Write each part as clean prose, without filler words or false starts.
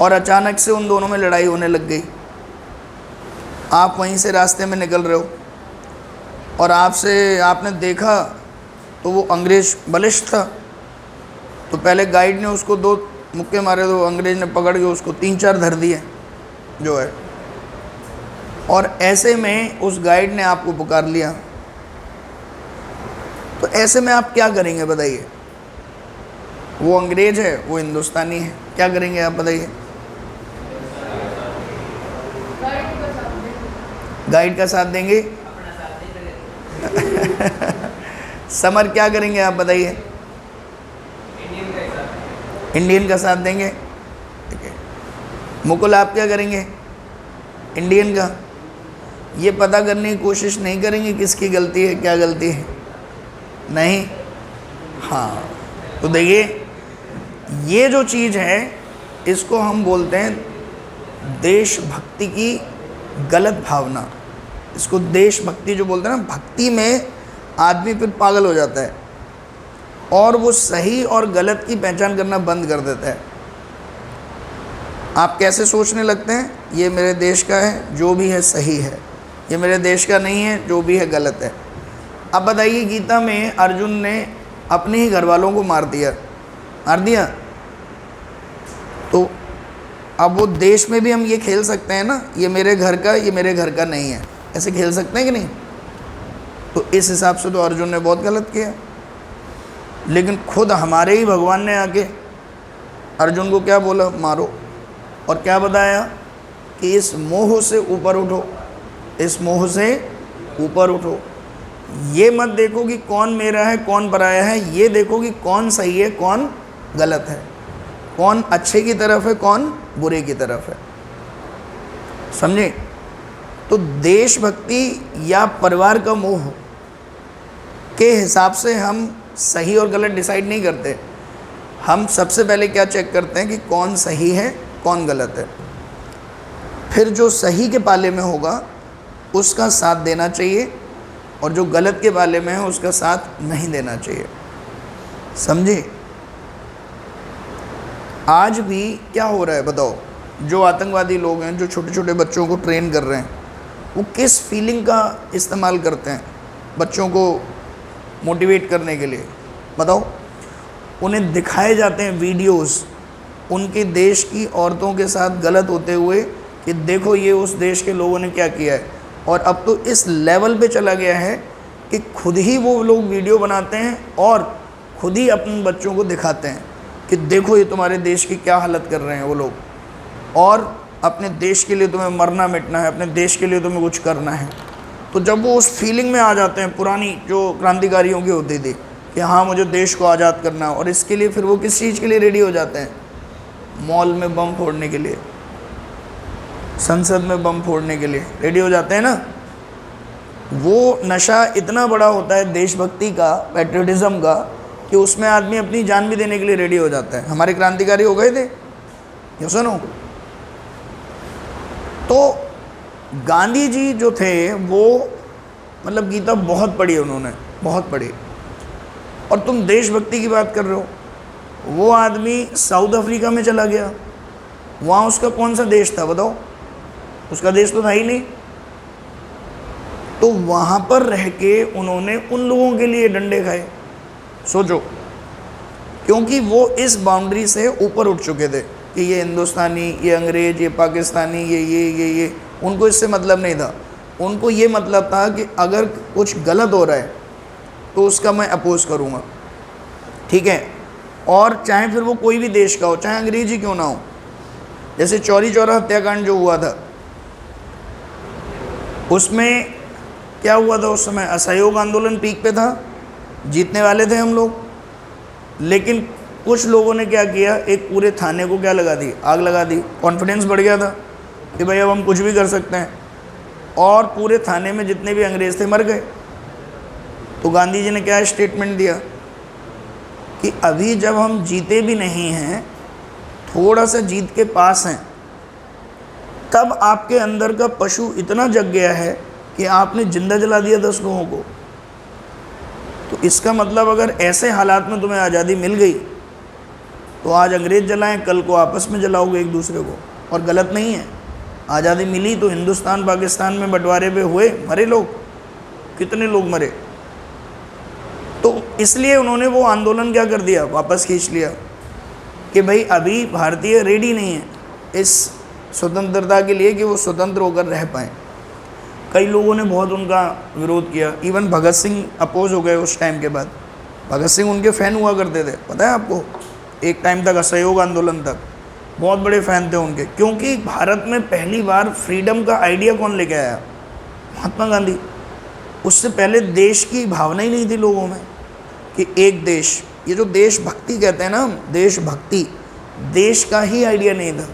और अचानक से उन दोनों में लड़ाई होने लग गई। आप वहीं से रास्ते में निकल रहे हो और आपने देखा तो वो अंग्रेज़ बलिष्ठ था, तो पहले गाइड ने उसको 2 मुक्के मारे, तो अंग्रेज़ ने पकड़ के उसको 3-4 धर दिए जो है। और ऐसे में उस गाइड ने आपको पुकार लिया, तो ऐसे में आप क्या करेंगे बताइए? वो अंग्रेज है, वो हिंदुस्तानी है, क्या करेंगे आप बताइए? गाइड का साथ देंगे। समर क्या करेंगे आप बताइए? इंडियन का साथ देंगे। ठीक है, मुकुल आप क्या करेंगे? इंडियन का। ये पता करने की कोशिश नहीं करेंगे किसकी गलती है, क्या गलती है, नहीं। हाँ, तो देखिए ये जो चीज़ है इसको हम बोलते हैं देशभक्ति की गलत भावना। इसको देशभक्ति जो बोलते हैं ना, भक्ति में आदमी फिर पागल हो जाता है और वो सही और गलत की पहचान करना बंद कर देता है। आप कैसे सोचने लगते हैं, ये मेरे देश का है, जो भी है सही है, ये मेरे देश का नहीं है, जो भी है गलत है। अब बताइए, गीता में अर्जुन ने अपने ही घर वालों को मार दिया, तो अब वो देश में भी हम ये खेल सकते हैं ना, ये मेरे घर का, ये मेरे घर का नहीं है, ऐसे खेल सकते हैं कि नहीं? तो इस हिसाब से तो अर्जुन ने बहुत गलत किया। लेकिन खुद हमारे ही भगवान ने आके अर्जुन को क्या बोला? मारो। और क्या बताया कि इस मोह से ऊपर उठो, इस मोह से ऊपर उठो। ये मत देखो कि कौन मेरा है कौन पराया है, ये देखो कि कौन सही है कौन गलत है, कौन अच्छे की तरफ है कौन बुरे की तरफ है। समझे? तो देशभक्ति या परिवार का मोह के हिसाब से हम सही और गलत डिसाइड नहीं करते। हम सबसे पहले क्या चेक करते हैं कि कौन सही है कौन गलत है, फिर जो सही के पाले में होगा उसका साथ देना चाहिए और जो गलत के पाले में है उसका साथ नहीं देना चाहिए। समझे? आज भी क्या हो रहा है बताओ? जो आतंकवादी लोग हैं, जो छोटे छोटे बच्चों को ट्रेन कर रहे हैं, वो किस फीलिंग का इस्तेमाल करते हैं बच्चों को मोटिवेट करने के लिए? बताओ। उन्हें दिखाए जाते हैं वीडियोस उनके देश की औरतों के साथ गलत होते हुए कि देखो ये उस देश के लोगों ने क्या किया है। और अब तो इस लेवल पे चला गया है कि खुद ही वो लोग वीडियो बनाते हैं और खुद ही अपने बच्चों को दिखाते हैं कि देखो ये तुम्हारे देश की क्या हालत कर रहे हैं वो लोग, और अपने देश के लिए तुम्हें मरना मिटना है, अपने देश के लिए तुम्हें कुछ करना है। तो जब वो उस फीलिंग में आ जाते हैं, पुरानी जो क्रांतिकारियों की होती थी कि हाँ मुझे देश को आज़ाद करना है, और इसके लिए फिर वो किस चीज़ के लिए रेडी हो जाते हैं? मॉल में बम फोड़ने के लिए, संसद में बम फोड़ने के लिए रेडी हो जाते हैं ना। वो नशा इतना बड़ा होता है देशभक्ति का, पैट्रियटिज्म का, कि उसमें आदमी अपनी जान भी देने के लिए रेडी हो जाता है। हमारे क्रांतिकारी हो गए थे, ये सुनो। तो गांधी जी जो थे वो मतलब गीता बहुत पढ़ी उन्होंने, बहुत पढ़ी। और तुम देशभक्ति की बात कर रहे हो, वो आदमी साउथ अफ्रीका में चला गया, वहाँ उसका कौन सा देश था बताओ? उसका देश तो था ही नहीं। तो वहाँ पर रह के उन्होंने उन लोगों के लिए डंडे खाए। सोचो, क्योंकि वो इस बाउंड्री से ऊपर उठ चुके थे कि ये हिंदुस्तानी, ये अंग्रेज, ये पाकिस्तानी, ये उनको इससे मतलब नहीं था। उनको ये मतलब था कि अगर कुछ गलत हो रहा है तो उसका मैं अपोज करूँगा, ठीक है। और चाहे फिर वो कोई भी देश का हो, चाहे अंग्रेजी क्यों ना हो। जैसे चौरी चौरा हत्याकांड जो हुआ था, उसमें क्या हुआ था? उस समय असहयोग आंदोलन पीक पे था, जीतने वाले थे हम लोग, लेकिन कुछ लोगों ने क्या किया, एक पूरे थाने को क्या लगा दी, आग लगा दी। कॉन्फिडेंस बढ़ गया था कि भाई अब हम कुछ भी कर सकते हैं, और पूरे थाने में जितने भी अंग्रेज़ थे मर गए। तो गांधी जी ने क्या स्टेटमेंट दिया कि अभी जब हम जीते भी नहीं हैं, थोड़ा सा जीत के पास हैं, तब आपके अंदर का पशु इतना जग गया है कि आपने जिंदा जला दिया 10 लोगों को। तो इसका मतलब अगर ऐसे हालात में तुम्हें आज़ादी मिल गई तो आज अंग्रेज़ जलाएं, कल को आपस में जलाओगे एक दूसरे को, और गलत नहीं है। आज़ादी मिली तो हिंदुस्तान पाकिस्तान में बंटवारे पे हुए, मरे लोग, कितने लोग मरे। तो इसलिए उन्होंने वो आंदोलन क्या कर दिया, वापस खींच लिया कि भाई अभी भारतीय रेडी नहीं है इस स्वतंत्रता के लिए कि वो स्वतंत्र होकर रह पाएँ। कई लोगों ने बहुत उनका विरोध किया, इवन भगत सिंह अपोज हो गए उस टाइम के बाद। भगत सिंह उनके फ़ैन हुआ करते थे, पता है आपको, एक टाइम तक, असहयोग आंदोलन तक बहुत बड़े फ़ैन थे उनके, क्योंकि भारत में पहली बार फ्रीडम का आइडिया कौन लेके आया, महात्मा गांधी। उससे पहले देश की भावना ही नहीं थी लोगों में कि एक देश, ये जो देशभक्ति कहते हैं ना हम, देशभक्ति, देश का ही आइडिया नहीं था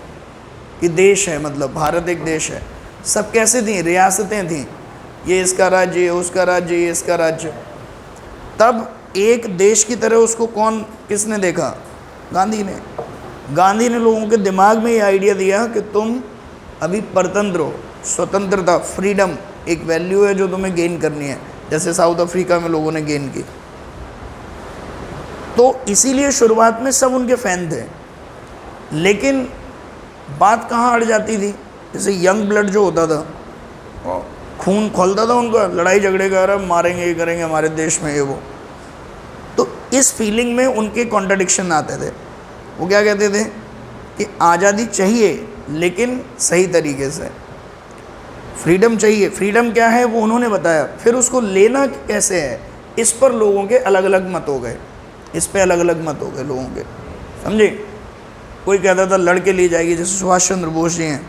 कि देश है, मतलब भारत एक देश है। सब कैसे थी, रियासतें थीं, ये इसका राज्य, ये उसका राज्य, ये इसका राज्य। तब एक देश की तरह उसको किसने देखा, गांधी ने। गांधी ने लोगों के दिमाग में ये आइडिया दिया कि तुम अभी परतंत्र हो, स्वतंत्रता, फ्रीडम एक वैल्यू है जो तुम्हें गेन करनी है, जैसे साउथ अफ्रीका में लोगों ने गेन की। तो इसीलिए शुरुआत में सब उनके फ़ैन थे, लेकिन बात कहाँ अड़ जाती थी, जैसे यंग ब्लड जो होता था, खून खोलता था उनका, लड़ाई झगड़े का, रहा मारेंगे, ये करेंगे हमारे देश में, ये वो। तो इस फीलिंग में उनके कॉन्ट्रडिक्शन आते थे। वो क्या कहते थे कि आज़ादी चाहिए लेकिन सही तरीके से, फ्रीडम चाहिए। फ्रीडम क्या है वो उन्होंने बताया, फिर उसको लेना कैसे है, इस पर लोगों के अलग अलग मत हो गए, इस पे अलग अलग मत हो गए लोगों के, समझे। कोई कहता था लड़के ली जाएगी, जैसे सुभाष चंद्र बोस जी हैं,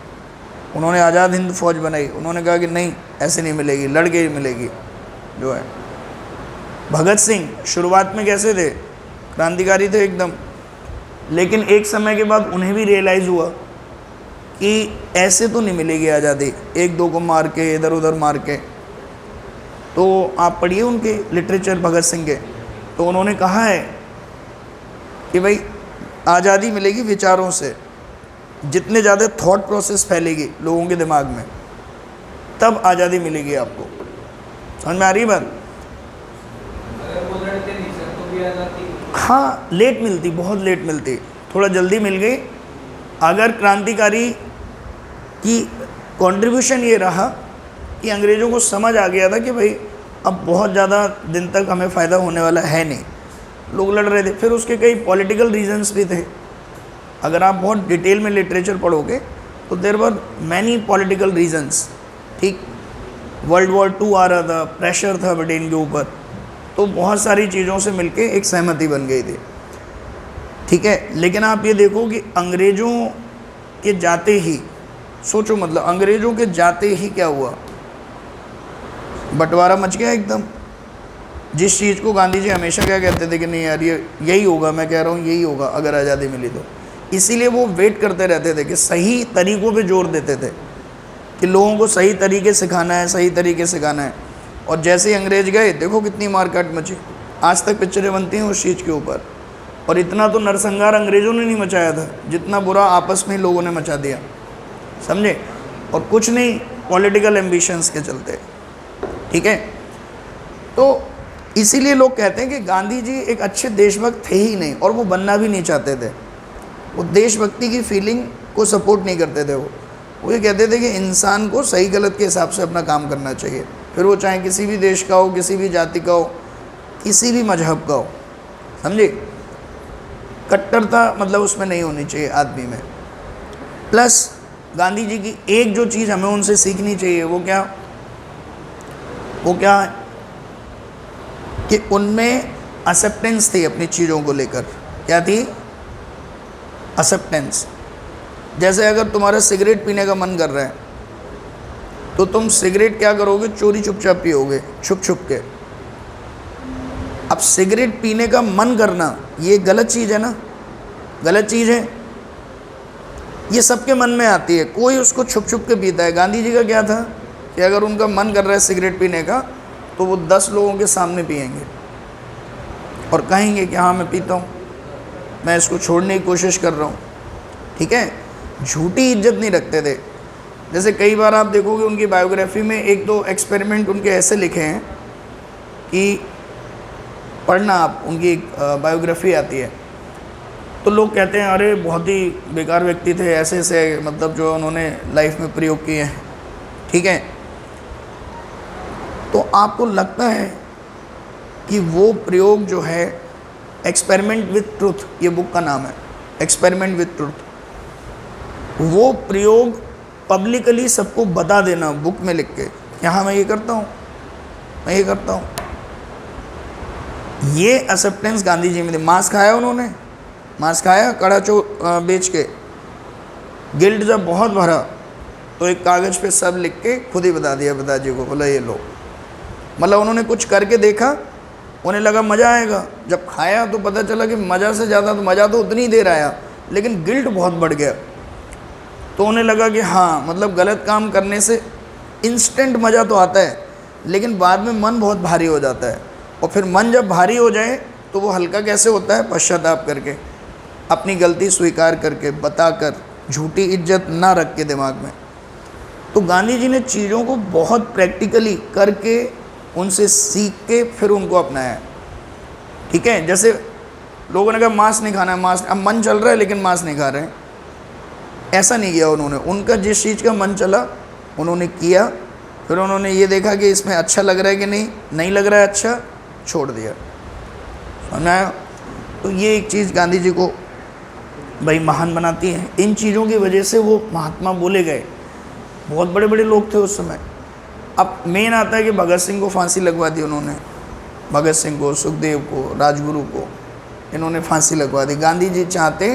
उन्होंने आज़ाद हिंद फौज बनाई, उन्होंने कहा कि नहीं, ऐसे नहीं मिलेगी, लड़के ही मिलेगी जो है। भगत सिंह शुरुआत में कैसे थे, क्रांतिकारी थे एकदम, लेकिन एक समय के बाद उन्हें भी रियलाइज़ हुआ कि ऐसे तो नहीं मिलेगी आज़ादी, एक दो को मार के, इधर उधर मार के। तो आप पढ़िए उनके लिटरेचर भगत सिंह के, तो उन्होंने कहा है कि भाई आज़ादी मिलेगी विचारों से, जितने ज़्यादा थॉट प्रोसेस फैलेगी लोगों के दिमाग में, तब आज़ादी मिलेगी आपको। समझ में आ रही बात। हाँ, लेट मिलती, बहुत लेट मिलती, थोड़ा जल्दी मिल गई। अगर क्रांतिकारी की कंट्रीब्यूशन ये रहा कि अंग्रेज़ों को समझ आ गया था कि भाई अब बहुत ज़्यादा दिन तक हमें फ़ायदा होने वाला है नहीं, लोग लड़ रहे थे। फिर उसके कई पॉलिटिकल रीजंस भी थे। अगर आप बहुत डिटेल में लिटरेचर पढ़ोगे तो there were many political reasons, ठीक। वर्ल्ड वॉर 2 आ रहा था, प्रेशर था ब्रिटेन के ऊपर, तो बहुत सारी चीज़ों से मिलके एक सहमति बन गई थी, ठीक है। लेकिन आप ये देखो कि अंग्रेज़ों के जाते ही, सोचो मतलब अंग्रेज़ों के जाते ही क्या हुआ, बंटवारा मच गया एकदम। जिस चीज़ को गांधी जी हमेशा क्या कहते थे कि नहीं यार ये यही होगा, मैं कह रहा हूँ यही होगा अगर आज़ादी मिली तो, इसीलिए वो वेट करते रहते थे कि सही तरीक़ों पे जोर देते थे कि लोगों को सही तरीके सिखाना है, सही तरीके सिखाना है। और जैसे ही अंग्रेज़ गए, देखो कितनी मारकाट मची, आज तक पिक्चरें बनती हैं उस चीज़ के ऊपर। और इतना तो नरसंहार अंग्रेज़ों ने नहीं मचाया था जितना बुरा आपस में ही लोगों ने मचा दिया, समझे। और कुछ नहीं, पॉलिटिकल एम्बिशंस के चलते, ठीक है। तो इसीलिए लोग कहते हैं कि गांधी जी एक अच्छे देशभक्त थे ही नहीं, और वो बनना भी नहीं चाहते थे। वो देशभक्ति की फीलिंग को सपोर्ट नहीं करते थे। वो ये कहते थे कि इंसान को सही गलत के हिसाब से अपना काम करना चाहिए, फिर वो चाहे किसी भी देश का हो, किसी भी जाति का हो, किसी भी मजहब का हो, समझे। कट्टरता मतलब उसमें नहीं होनी चाहिए आदमी में। प्लस गांधी जी की एक जो चीज़ हमें उनसे सीखनी चाहिए, वो क्या है कि उनमें एक्सेप्टेंस थी अपनी चीज़ों को लेकर। क्या थी? एक्सेप्टेंस। जैसे अगर तुम्हारा सिगरेट पीने का मन कर रहा है तो तुम सिगरेट क्या करोगे, चोरी चुपचाप पियोगे, छुप छुप के। अब सिगरेट पीने का मन करना ये गलत चीज़ है ना, गलत चीज़ है, ये सबके मन में आती है, कोई उसको छुप छुप के पीता है। गांधी जी का क्या था कि अगर उनका मन कर रहा है सिगरेट पीने का तो वो 10 लोगों के सामने पिएंगे और कहेंगे कि हाँ मैं पीता हूँ, मैं इसको छोड़ने की कोशिश कर रहा हूँ, ठीक है। झूठी इज्जत नहीं रखते थे। जैसे कई बार आप देखोगे उनकी बायोग्राफी में एक दो एक्सपेरिमेंट उनके ऐसे लिखे हैं कि पढ़ना आप, उनकी बायोग्राफी आती है तो लोग कहते हैं अरे बहुत ही बेकार व्यक्ति थे, ऐसे ऐसे मतलब जो उन्होंने लाइफ में प्रयोग किए हैं, ठीक है। तो आपको लगता है कि वो प्रयोग जो है, एक्सपेरिमेंट विथ ट्रुथ, ये बुक का नाम है, एक्सपेरिमेंट विथ ट्रुथ, वो प्रयोग पब्लिकली सबको बता देना बुक में लिख के, यहाँ मैं ये करता हूँ, मैं ये करता हूँ, ये एक्सेप्टेंस गांधी जी में थी। मांस खाया उन्होंने, मांस खाया कड़ा बेच के, गिल्ट जब बहुत भरा तो एक कागज़ पे सब लिख के खुद ही बता दिया पिताजी को, बोला ये लो। मतलब उन्होंने कुछ करके देखा, उन्हें लगा मज़ा आएगा, जब खाया तो पता चला कि मज़ा से ज़्यादा, तो मज़ा तो उतनी देर आया लेकिन गिल्ट बहुत बढ़ गया। तो उन्हें लगा कि हाँ, मतलब गलत काम करने से इंस्टेंट मज़ा तो आता है लेकिन बाद में मन बहुत भारी हो जाता है, और फिर मन जब भारी हो जाए तो वो हल्का कैसे होता है? पश्चाताप करके, अपनी गलती स्वीकार करके, बताकर, झूठी इज्जत ना रख के दिमाग में। तो गांधी जी ने चीज़ों को बहुत प्रैक्टिकली करके, उनसे सीख के फिर उनको अपनाया, ठीक है। जैसे लोगों ने कहा मांस नहीं खाना है, मांस, अब मन चल रहा है लेकिन मांस नहीं खा रहे हैं, ऐसा नहीं किया उन्होंने। उनका जिस चीज़ का मन चला उन्होंने किया, फिर उन्होंने ये देखा कि इसमें अच्छा लग रहा है कि नहीं लग रहा है अच्छा, छोड़ दिया, समझ आया। तो ये एक चीज़ गांधी जी को भाई महान बनाती है। इन चीज़ों की वजह से वो महात्मा बोले गए। बहुत बड़े बड़े लोग थे उस समय। अब मेन आता है कि भगत सिंह को फांसी लगवा दी उन्होंने, भगत सिंह को, सुखदेव को, राजगुरु को, इन्होंने फांसी लगवा दी। गांधी जी चाहते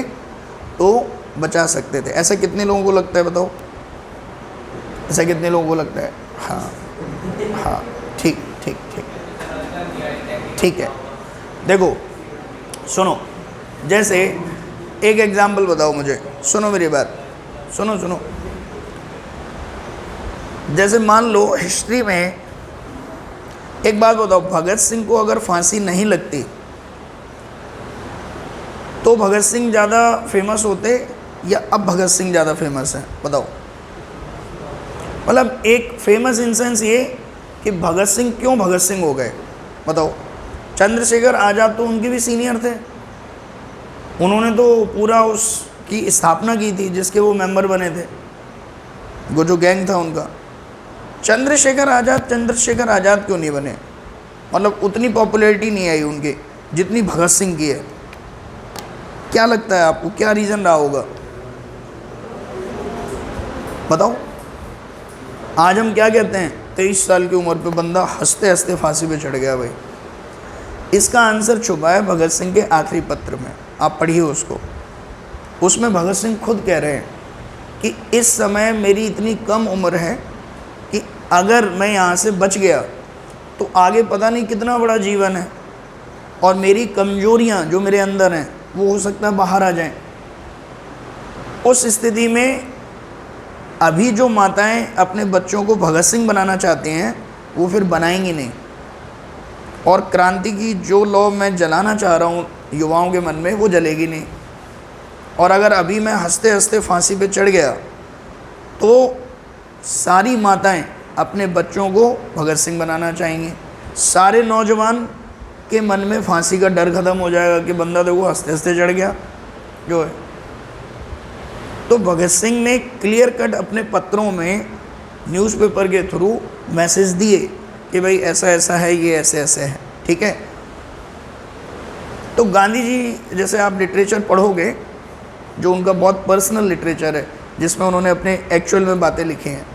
तो बचा सकते थे। ऐसा कितने लोगों को लगता है बताओ? ऐसा कितने लोगों को लगता है? हाँ हाँ, ठीक ठीक ठीक ठीक है। देखो सुनो, जैसे एक एग्जाम्पल बताओ मुझे, सुनो मेरी बात, सुनो सुनो। जैसे मान लो हिस्ट्री में, एक बात बताओ, भगत सिंह को अगर फांसी नहीं लगती तो भगत सिंह ज़्यादा फेमस होते या अब भगत सिंह ज़्यादा फेमस है? बताओ। मतलब एक फेमस इन सेंस ये कि भगत सिंह क्यों भगत सिंह हो गए, बताओ। चंद्रशेखर आज़ाद तो उनके भी सीनियर थे, उन्होंने तो पूरा उसकी स्थापना की थी जिसके वो मेंबर बने थे, वो जो गैंग था उनका। चंद्रशेखर आज़ाद क्यों नहीं बने? मतलब उतनी पॉपुलैरिटी नहीं आई उनकी जितनी भगत सिंह की है। क्या लगता है आपको, क्या रीज़न रहा होगा? बताओ। आज हम क्या कहते हैं, 23 साल की उम्र पे बंदा हंसते हंसते फांसी पे चढ़ गया भाई। इसका आंसर छुपा है भगत सिंह के आखिरी पत्र में, आप पढ़िए उसको। उसमें भगत सिंह खुद कह रहे हैं कि इस समय मेरी इतनी कम उम्र है कि अगर मैं यहाँ से बच गया तो आगे पता नहीं कितना बड़ा जीवन है, और मेरी कमजोरियाँ जो मेरे अंदर हैं वो हो सकता है बाहर आ जाएं। उस स्थिति में अभी जो माताएं अपने बच्चों को भगत सिंह बनाना चाहती हैं वो फिर बनाएंगी नहीं, और क्रांति की जो लौ मैं जलाना चाह रहा हूँ युवाओं के मन में वो जलेगी नहीं। और अगर अभी मैं हंसते हंसते फांसी पे चढ़ गया तो सारी माताएं अपने बच्चों को भगत सिंह बनाना चाहेंगी, सारे नौजवान के मन में फांसी का डर ख़त्म हो जाएगा कि बंदा देखो हंसते हंसते चढ़ गया जो है। तो भगत सिंह ने क्लियर कट अपने पत्रों में न्यूज़पेपर के थ्रू मैसेज दिए कि भाई ऐसा ऐसा है, ये ऐसे ऐसे है, ठीक है। तो गांधी जी जैसे आप लिटरेचर पढ़ोगे जो उनका बहुत पर्सनल लिटरेचर है जिसमें उन्होंने अपने एक्चुअल में बातें लिखी हैं,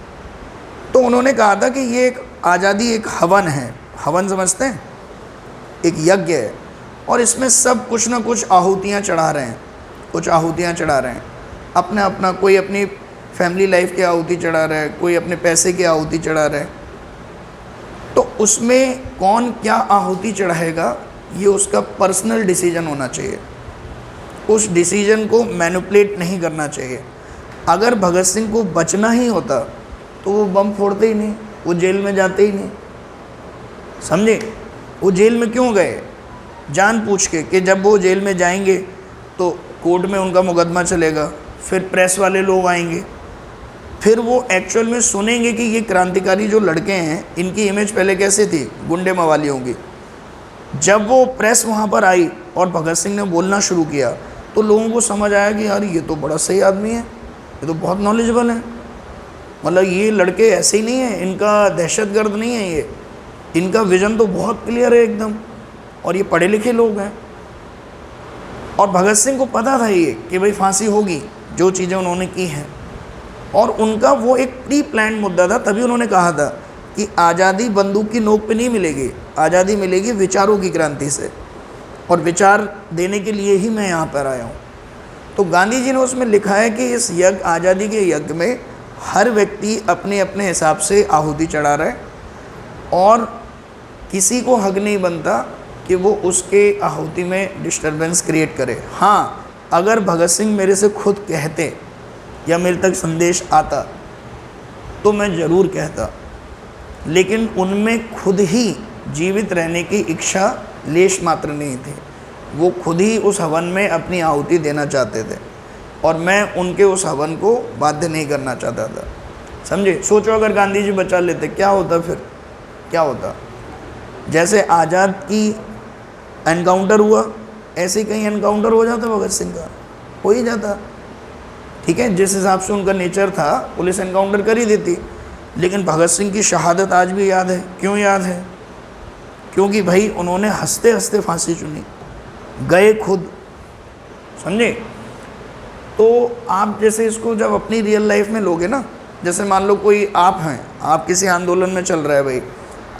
तो उन्होंने कहा था कि ये एक आज़ादी एक हवन है। हवन समझते हैं? एक यज्ञ है, और इसमें सब कुछ ना कुछ आहुतियाँ चढ़ा रहे हैं, कुछ आहुतियाँ चढ़ा रहे हैं अपना अपना। कोई अपनी फैमिली लाइफ की आहुति चढ़ा रहा है, कोई अपने पैसे की आहुति चढ़ा रहा है। तो उसमें कौन क्या आहुति चढ़ाएगा ये उसका पर्सनल डिसीजन होना चाहिए, उस डिसीजन को मैनिपुलेट नहीं करना चाहिए। अगर भगत सिंह को बचना ही होता तो वो बम फोड़ते ही नहीं, वो जेल में जाते ही नहीं, समझे। वो जेल में क्यों गए? जान पूछ के कि जब वो जेल में जाएंगे तो कोर्ट में उनका मुकदमा चलेगा, फिर प्रेस वाले लोग आएंगे, फिर वो एक्चुअल में सुनेंगे कि ये क्रांतिकारी जो लड़के हैं इनकी इमेज पहले कैसे थी, गुंडे मवालियों की। जब वो प्रेस वहाँ पर आई और भगत सिंह ने बोलना शुरू किया तो लोगों को समझ आया कि यार ये तो बड़ा सही आदमी है, ये तो बहुत नॉलेजेबल है, मतलब ये लड़के ऐसे ही नहीं है, इनका दहशतगर्द नहीं है ये, इनका विज़न तो बहुत क्लियर है एकदम, और ये पढ़े लिखे लोग हैं। और भगत सिंह को पता था ये कि भाई फांसी होगी, जो चीज़ें उन्होंने की हैं, और उनका वो एक प्री प्लान मुद्दा था। तभी उन्होंने कहा था कि आज़ादी बंदूक की नोक पे नहीं मिलेगी, आज़ादी मिलेगी विचारों की क्रांति से, और विचार देने के लिए ही मैं यहाँ पर आया हूँ। तो गांधी जी ने उसमें लिखा है कि इस यज्ञ, आज़ादी के यज्ञ में हर व्यक्ति अपने अपने हिसाब से आहुति चढ़ा रहा है, और किसी को हक नहीं बनता कि वो उसके आहुति में डिस्टरबेंस क्रिएट करे। हाँ, अगर भगत सिंह मेरे से खुद कहते या मेरे तक संदेश आता तो मैं ज़रूर कहता, लेकिन उनमें खुद ही जीवित रहने की इच्छा लेश मात्र नहीं थी। वो खुद ही उस हवन में अपनी आहुति देना चाहते थे, और मैं उनके उस हवन को बाध्य नहीं करना चाहता था। समझे? सोचो अगर गांधी जी बचा लेते क्या होता, फिर क्या होता? जैसे आज़ाद की एनकाउंटर हुआ, ऐसे ही कहीं एनकाउंटर हो जाता भगत सिंह का, हो ही जाता। ठीक है, जिस हिसाब से उनका नेचर था, पुलिस एनकाउंटर कर ही देती। लेकिन भगत सिंह की शहादत आज भी याद है। क्यों याद है? क्योंकि भाई उन्होंने हंसते हंसते फांसी चुनी, गए खुद। समझे? तो आप जैसे इसको जब अपनी रियल लाइफ में लोगे ना, जैसे मान लो कोई आप हैं, आप किसी आंदोलन में चल रहा है भाई,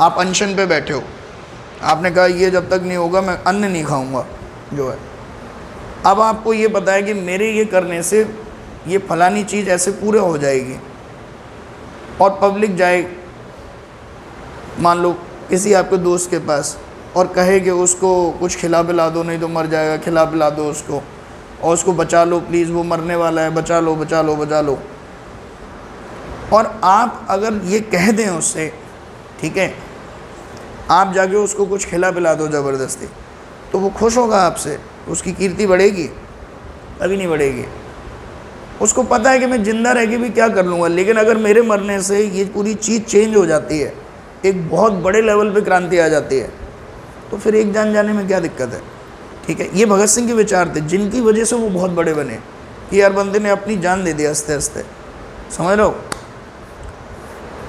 आप अनशन पे बैठे हो, आपने कहा ये जब तक नहीं होगा मैं अन्न नहीं खाऊंगा जो है। अब आपको ये पता है कि मेरे ये करने से ये फलानी चीज़ ऐसे पूरे हो जाएगी, और पब्लिक जाए मान लो किसी आपके दोस्त के पास और कहे कि उसको कुछ खिला पिला दो, नहीं तो मर जाएगा, खिला पिला दो उसको, और उसको बचा लो प्लीज़, वो मरने वाला है, बचा लो बचा लो बचा लो। और आप अगर ये कह दें उससे, ठीक है, आप जाके उसको कुछ खिला पिला दो ज़बरदस्ती, तो वो खुश होगा आपसे, उसकी कीर्ति बढ़ेगी? कभी नहीं बढ़ेगी। उसको पता है कि मैं ज़िंदा रह के भी क्या कर लूँगा, लेकिन अगर मेरे मरने से ये पूरी चीज़ चेंज हो जाती है, एक बहुत बड़े लेवल पे क्रांति आ जाती है, तो फिर एक जान जाने में क्या दिक्कत है? ठीक है, ये भगत सिंह के विचार थे, जिनकी वजह से वो बहुत बड़े बने कि यार बंदे ने अपनी जान दे दी हंसते हंसते। समझ रहे हो?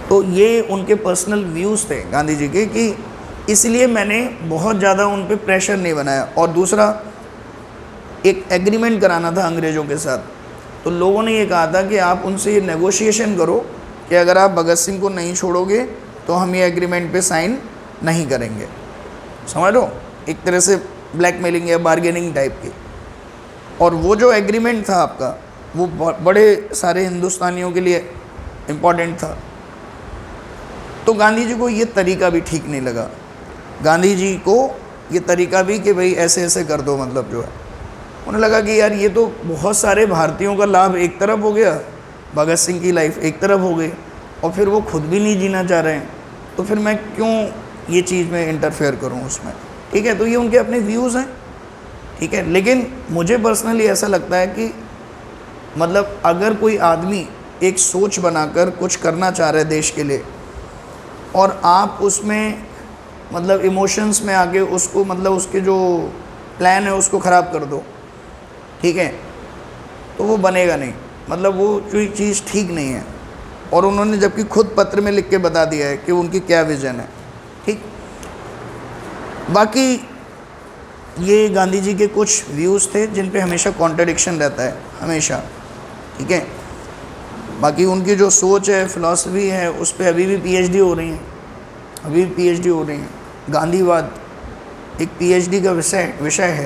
तो ये उनके पर्सनल व्यूज़ थे गांधी जी के, कि इसलिए मैंने बहुत ज़्यादा उन पे प्रेशर नहीं बनाया। और दूसरा, एक एग्रीमेंट कराना था अंग्रेज़ों के साथ, तो लोगों ने ये कहा था कि आप उनसे ये नेगोशिएशन करो कि अगर आप भगत सिंह को नहीं छोड़ोगे तो हम ये एग्रीमेंट पे साइन नहीं करेंगे। समझ लो, एक तरह से ब्लैकमेलिंग या बार्गेनिंग टाइप की। और वो जो एग्रीमेंट था आपका, वो बड़े सारे हिंदुस्तानियों के लिए इम्पॉर्टेंट था। तो गांधी जी को ये तरीका भी ठीक नहीं लगा, गांधी जी को ये तरीका भी कि भाई ऐसे ऐसे कर दो, मतलब जो है, उन्हें लगा कि यार ये तो बहुत सारे भारतीयों का लाभ एक तरफ हो गया, भगत सिंह की लाइफ एक तरफ हो गई, और फिर वो खुद भी नहीं जीना चाह रहे हैं, तो फिर मैं क्यों ये चीज़ में इंटरफेयर करूं उसमें। ठीक है, तो ये उनके अपने व्यूज़ हैं। ठीक है, लेकिन मुझे पर्सनली ऐसा लगता है कि मतलब अगर कोई आदमी एक सोच बनाकर कुछ करना चाह रहा है देश के लिए, और आप उसमें मतलब इमोशंस में आके उसको, मतलब उसके जो प्लान है उसको ख़राब कर दो, ठीक है, तो वो बनेगा नहीं, मतलब वो कोई चीज़ ठीक नहीं है। और उन्होंने जबकि खुद पत्र में लिख के बता दिया है कि उनकी क्या विज़न है। ठीक, बाकी ये गांधी जी के कुछ व्यूज़ थे जिन पे हमेशा कॉन्ट्रडिक्शन रहता है, हमेशा। ठीक है, बाकी उनकी जो सोच है, फ़िलासफ़ी है, उस पर अभी भी पीएचडी हो रही है, अभी भी पीएचडी हो रही है। गांधीवाद एक पीएचडी का विषय है।